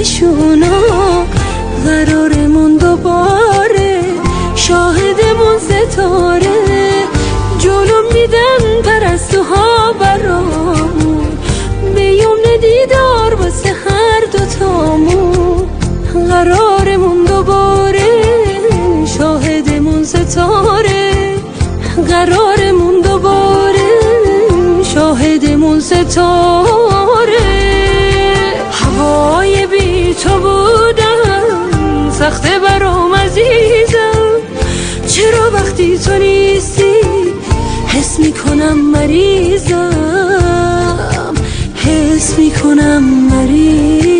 نشونا قرارمون دوباره شاهدمون ستاره جلو میدن پرستوها برامون بیوم دیدار واسه هر دوتامون قرارمون دوباره شاهدمون ستاره قرارمون دوباره شاهدمون ستاره هوای بی تو بودن سخته برام عزیزم چرا وقتی تو نیستی حس میکنم مریضم حس میکنم مریضم